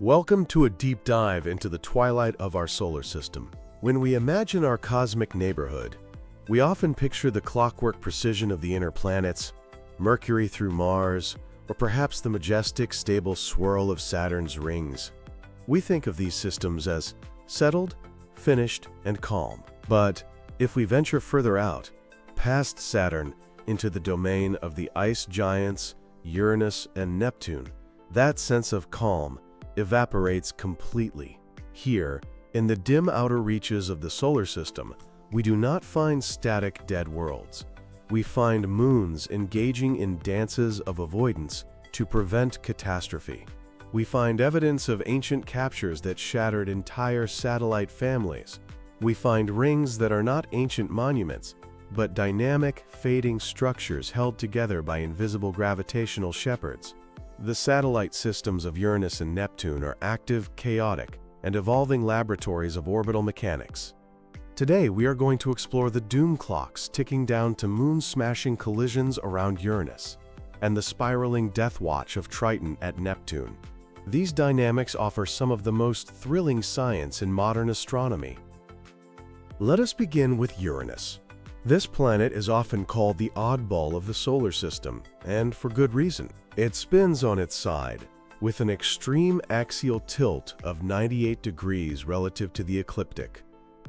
Welcome to a deep dive into the twilight of our solar system. When we imagine our cosmic neighborhood, we often picture the clockwork precision of the inner planets, Mercury through Mars, or perhaps the majestic, stable swirl of Saturn's rings. We think of these systems as settled, finished, and calm. But if we venture further out, past Saturn, into the domain of the ice giants, Uranus and Neptune, that sense of calm evaporates completely. Here, in the dim outer reaches of the solar system, we do not find static dead worlds. We find moons engaging in dances of avoidance to prevent catastrophe. We find evidence of ancient captures that shattered entire satellite families. We find rings that are not ancient monuments, but dynamic, fading structures held together by invisible gravitational shepherds. The satellite systems of Uranus and Neptune are active, chaotic, and evolving laboratories of orbital mechanics. Today, we are going to explore the doom clocks ticking down to moon-smashing collisions around Uranus, and the spiraling death watch of Triton at Neptune. These dynamics offer some of the most thrilling science in modern astronomy. Let us begin with Uranus. This planet is often called the oddball of the solar system, and for good reason. It spins on its side, with an extreme axial tilt of 98 degrees relative to the ecliptic.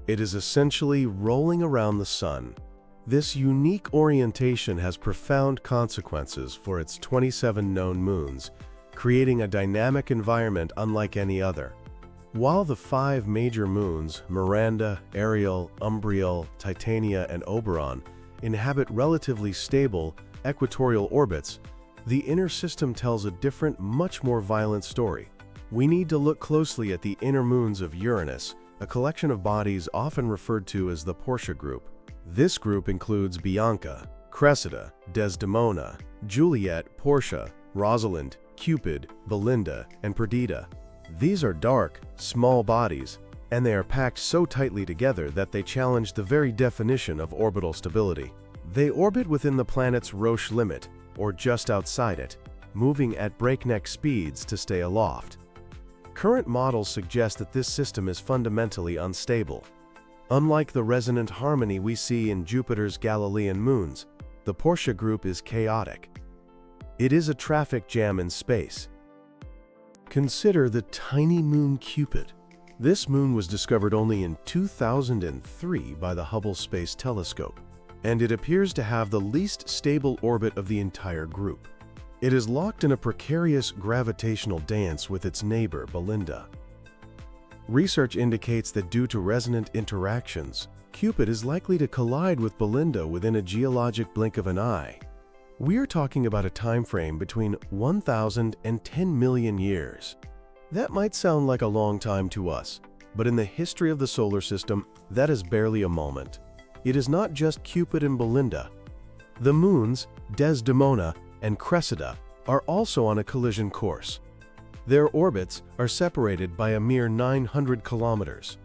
It is essentially rolling around the Sun. This unique orientation has profound consequences for its 27 known moons, creating a dynamic environment unlike any other. While the 5 major moons, Miranda, Ariel, Umbriel, Titania, and Oberon, inhabit relatively stable, equatorial orbits, the inner system tells a different, much more violent story. We need to look closely at the inner moons of Uranus, a collection of bodies often referred to as the Portia group. This group includes Bianca, Cressida, Desdemona, Juliet, Portia, Rosalind, Cupid, Belinda, and Perdita. These are dark, small bodies, and they are packed so tightly together that they challenge the very definition of orbital stability. They orbit within the planet's Roche limit, or just outside it, moving at breakneck speeds to stay aloft. Current models suggest that this system is fundamentally unstable. Unlike the resonant harmony we see in Jupiter's Galilean moons, the Portia group is chaotic. It is a traffic jam in space. Consider the tiny moon Cupid. This moon was discovered only in 2003 by the Hubble Space Telescope, and it appears to have the least stable orbit of the entire group. It is locked in a precarious gravitational dance with its neighbor, Belinda. Research indicates that due to resonant interactions, Cupid is likely to collide with Belinda within a geologic blink of an eye. We're talking about a time frame between 1,000 and 10 million years. That might sound like a long time to us, but in the history of the solar system, that is barely a moment. It is not just Cupid and Belinda. The moons, Desdemona and Cressida, are also on a collision course. Their orbits are separated by a mere 900 kilometers.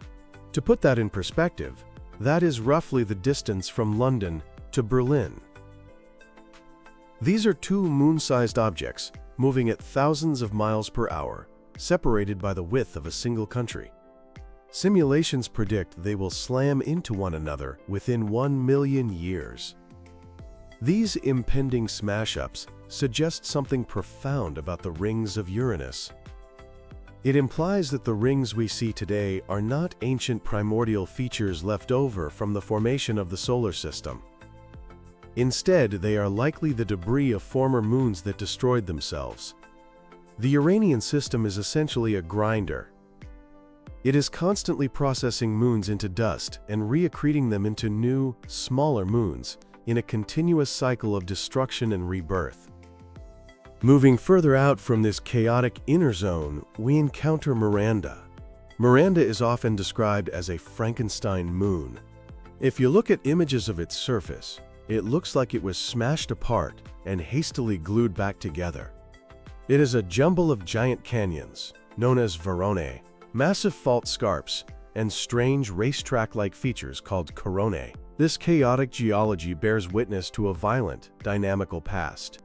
To put that in perspective, that is roughly the distance from London to Berlin. These are two moon-sized objects moving at thousands of miles per hour, separated by the width of a single country. Simulations predict they will slam into one another within 1 million years. These impending smash-ups suggest something profound about the rings of Uranus. It implies that the rings we see today are not ancient primordial features left over from the formation of the solar system. Instead, they are likely the debris of former moons that destroyed themselves. The Uranian system is essentially a grinder. It is constantly processing moons into dust and reaccreting them into new, smaller moons in a continuous cycle of destruction and rebirth. Moving further out from this chaotic inner zone, we encounter Miranda. Miranda is often described as a Frankenstein moon. If you look at images of its surface, it looks like it was smashed apart and hastily glued back together. It is a jumble of giant canyons, known as Veronae, massive fault scarps, and strange racetrack-like features called coronae. This chaotic geology bears witness to a violent, dynamical past.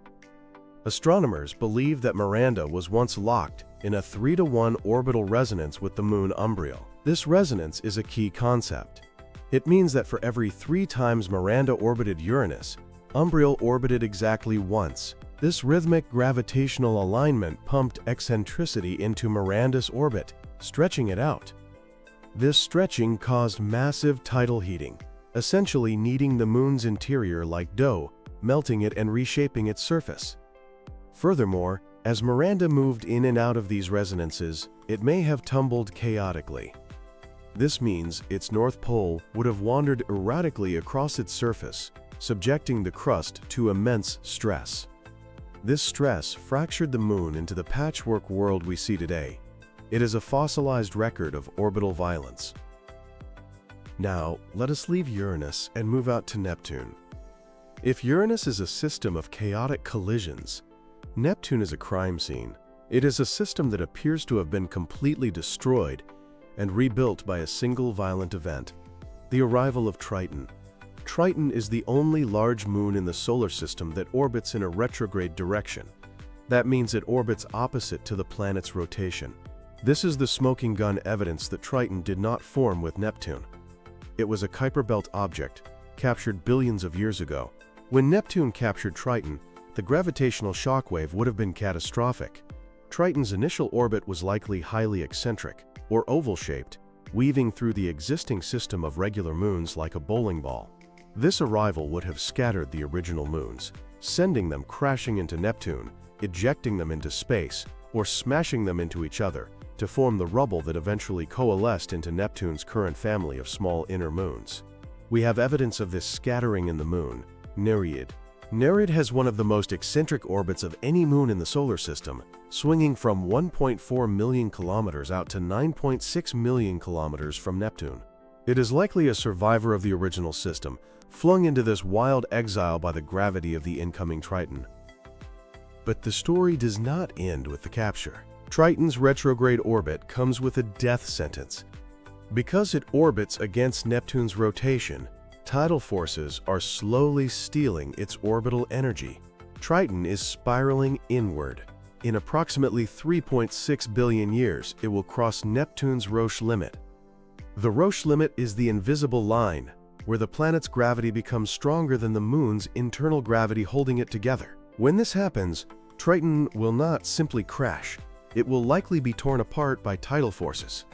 Astronomers believe that Miranda was once locked in a 3-to-1 orbital resonance with the moon Umbriel. This resonance is a key concept. It means that for every 3 times Miranda orbited Uranus, Umbriel orbited exactly once. This rhythmic gravitational alignment pumped eccentricity into Miranda's orbit, stretching it out. This stretching caused massive tidal heating, essentially kneading the moon's interior like dough, melting it and reshaping its surface. Furthermore, as Miranda moved in and out of these resonances, it may have tumbled chaotically. This means its north pole would have wandered erratically across its surface, subjecting the crust to immense stress. This stress fractured the moon into the patchwork world we see today. It is a fossilized record of orbital violence. Now, let us leave Uranus and move out to Neptune. If Uranus is a system of chaotic collisions, Neptune is a crime scene. It is a system that appears to have been completely destroyed and rebuilt by a single violent event: the arrival of Triton. Triton is the only large moon in the solar system that orbits in a retrograde direction. That means it orbits opposite to the planet's rotation. This is the smoking gun evidence that Triton did not form with Neptune. It was a Kuiper Belt object, captured billions of years ago. When Neptune captured Triton, the gravitational shockwave would have been catastrophic. Triton's initial orbit was likely highly eccentric, or oval-shaped, weaving through the existing system of regular moons like a bowling ball. This arrival would have scattered the original moons, sending them crashing into Neptune, ejecting them into space, or smashing them into each other to form the rubble that eventually coalesced into Neptune's current family of small inner moons. We have evidence of this scattering in the moon, Nereid. Nereid has one of the most eccentric orbits of any moon in the solar system, swinging from 1.4 million kilometers out to 9.6 million kilometers from Neptune. It is likely a survivor of the original system, flung into this wild exile by the gravity of the incoming Triton. But the story does not end with the capture. Triton's retrograde orbit comes with a death sentence. Because it orbits against Neptune's rotation, tidal forces are slowly stealing its orbital energy. Triton is spiraling inward. In approximately 3.6 billion years, it will cross Neptune's Roche limit. The Roche limit is the invisible line, where the planet's gravity becomes stronger than the moon's internal gravity holding it together. When this happens, Triton will not simply crash. It will likely be torn apart by tidal forces.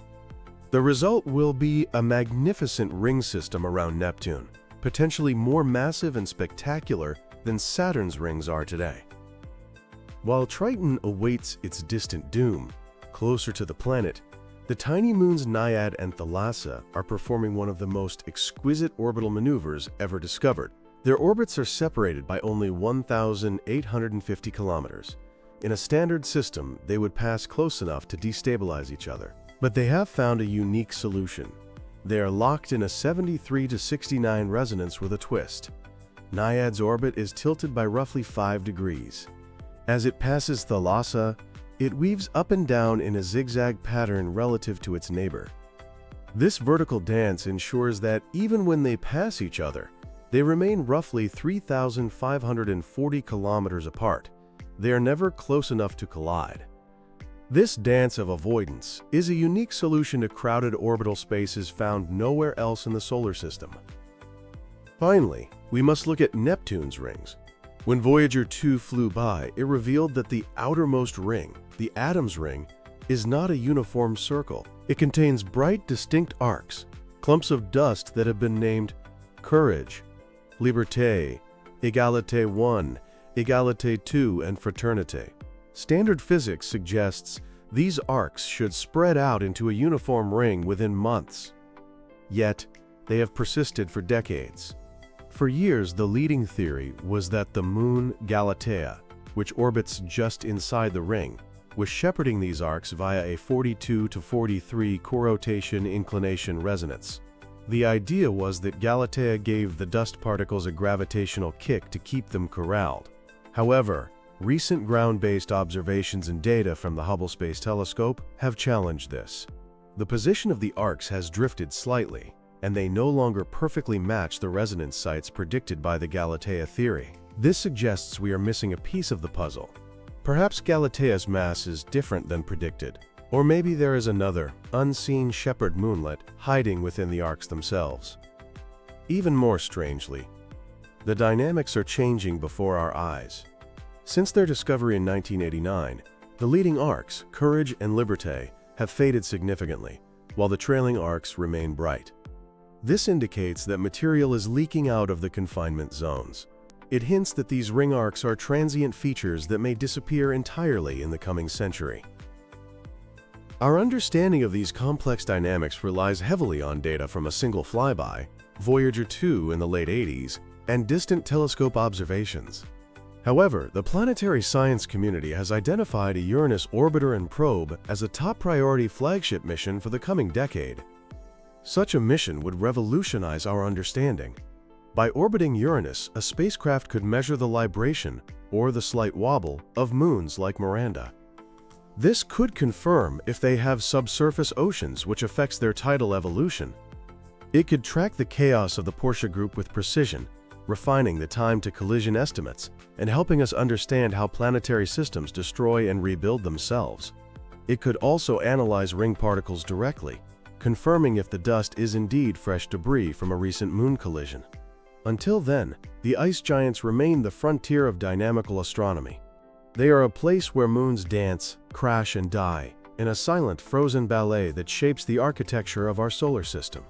The result will be a magnificent ring system around Neptune, potentially more massive and spectacular than Saturn's rings are today. While Triton awaits its distant doom, closer to the planet, the tiny moons Naiad and Thalassa are performing one of the most exquisite orbital maneuvers ever discovered. Their orbits are separated by only 1,850 kilometers. In a standard system, they would pass close enough to destabilize each other. But they have found a unique solution. They are locked in a 73 to 69 resonance with a twist. Naiad's orbit is tilted by roughly 5 degrees. As it passes Thalassa, it weaves up and down in a zigzag pattern relative to its neighbor. This vertical dance ensures that even when they pass each other, they remain roughly 3,540 kilometers apart. They are never close enough to collide. This dance of avoidance is a unique solution to crowded orbital spaces found nowhere else in the solar system. Finally, we must look at Neptune's rings. When Voyager 2 flew by, it revealed that the outermost ring, the Adam's ring, is not a uniform circle. It contains bright, distinct arcs, clumps of dust that have been named Courage, Liberté, Égalité 1, Égalité 2, and Fraternité. Standard physics suggests these arcs should spread out into a uniform ring within months. Yet, they have persisted for decades. For years, the leading theory was that the moon Galatea, which orbits just inside the ring, was shepherding these arcs via a 42 to 43 corotation inclination resonance. The idea was that Galatea gave the dust particles a gravitational kick to keep them corralled. However, recent ground-based observations and data from the Hubble Space Telescope have challenged this. The position of the arcs has drifted slightly, and they no longer perfectly match the resonance sites predicted by the Galatea theory. This suggests we are missing a piece of the puzzle. Perhaps Galatea's mass is different than predicted. Or maybe there is another, unseen shepherd moonlet hiding within the arcs themselves. Even more strangely, the dynamics are changing before our eyes. Since their discovery in 1989, the leading arcs, Courage and Liberté, have faded significantly, while the trailing arcs remain bright. This indicates that material is leaking out of the confinement zones. It hints that these ring arcs are transient features that may disappear entirely in the coming century. Our understanding of these complex dynamics relies heavily on data from a single flyby, Voyager 2 in the late 80s, and distant telescope observations. However, the planetary science community has identified a Uranus orbiter and probe as a top priority flagship mission for the coming decade. Such a mission would revolutionize our understanding. By orbiting Uranus, a spacecraft could measure the libration, or the slight wobble, of moons like Miranda. This could confirm if they have subsurface oceans, which affects their tidal evolution. It could track the chaos of the Portia group with precision, refining the time to collision estimates and helping us understand how planetary systems destroy and rebuild themselves. It could also analyze ring particles directly, confirming if the dust is indeed fresh debris from a recent moon collision. Until then, the ice giants remain the frontier of dynamical astronomy. They are a place where moons dance, crash, and die, in a silent, frozen ballet that shapes the architecture of our solar system.